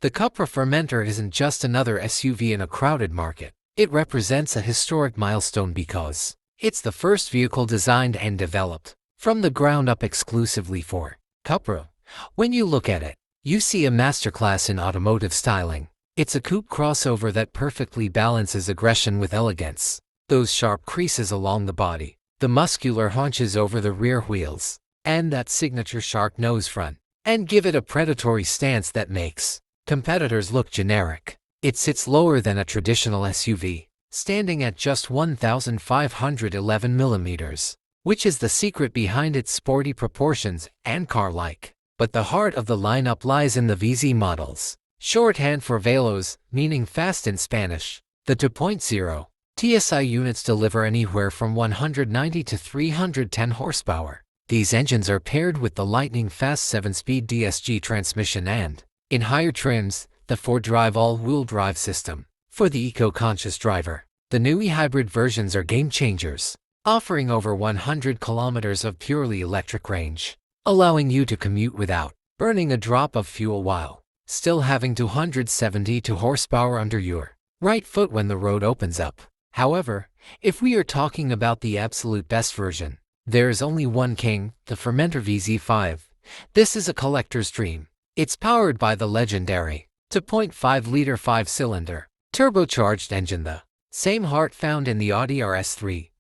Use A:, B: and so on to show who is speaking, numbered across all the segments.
A: The CUPRA Formentor isn't just another SUV in a crowded market. It represents a historic milestone because it's the first vehicle designed and developed from the ground up exclusively for CUPRA. When you look at it, you see a masterclass in automotive styling. It's a coupe crossover that perfectly balances aggression with elegance. Those sharp creases along the body, the muscular haunches over the rear wheels, and that signature shark nose front, and give it a predatory stance that makes competitors look generic. It sits lower than a traditional SUV, standing at just 1,511 millimeters, which is the secret behind its sporty proportions and car-like. But the heart of the lineup lies in the VZ models, shorthand for Velos, meaning fast in Spanish. The 2.0 TSI units deliver anywhere from 190 to 310 horsepower. These engines are paired with the lightning-fast 7-speed DSG transmission and, in higher trims, the 4-drive all-wheel drive system. For the eco-conscious driver, the new e-hybrid versions are game-changers, offering over 100 kilometers of purely electric range, allowing you to commute without burning a drop of fuel while still having 272 horsepower under your right foot when the road opens up. However, if we are talking about the absolute best version, there is only one king, the Formentor VZ5. This is a collector's dream. It's powered by the legendary 2.5-liter 5-cylinder turbocharged engine. The same heart found in the Audi RS3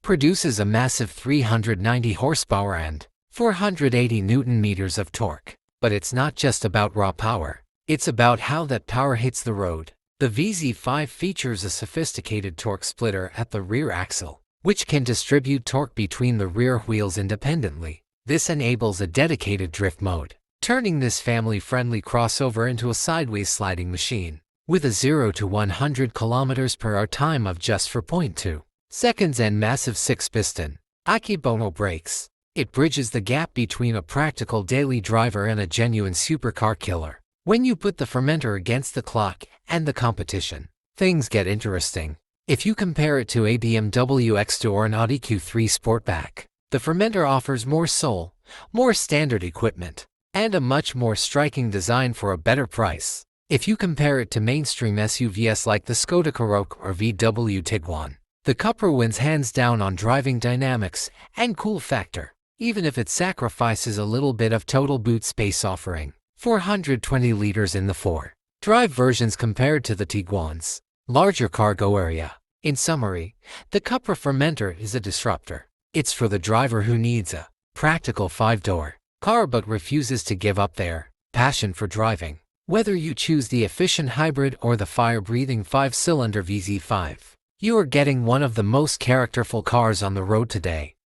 A: produces a massive 390 horsepower and 480 Newton-meters of torque. But it's not just about raw power. It's about how that power hits the road. The VZ5 features a sophisticated torque splitter at the rear axle, which can distribute torque between the rear wheels independently. This enables a dedicated drift mode, turning this family-friendly crossover into a sideways sliding machine. With a 0 to 100 km/h time of just 4.2 seconds and massive 6-piston Akebono brakes, it bridges the gap between a practical daily driver and a genuine supercar killer. When you put the Formentor against the clock and the competition, things get interesting. If you compare it to a BMW X2 or an Audi Q3 Sportback, the Formentor offers more soul, more standard equipment, and a much more striking design for a better price. If you compare it to mainstream SUVs like the Skoda Karoq or VW Tiguan, the CUPRA wins hands down on driving dynamics and cool factor, even if it sacrifices a little bit of total boot space, offering 420 liters in the 4-drive versions compared to the Tiguan's larger cargo area. In summary, the CUPRA Formentor is a disruptor. It's for the driver who needs a practical 5-door car but refuses to give up their passion for driving. Whether you choose the efficient hybrid or the fire-breathing 5-cylinder VZ5, you are getting one of the most characterful cars on the road today.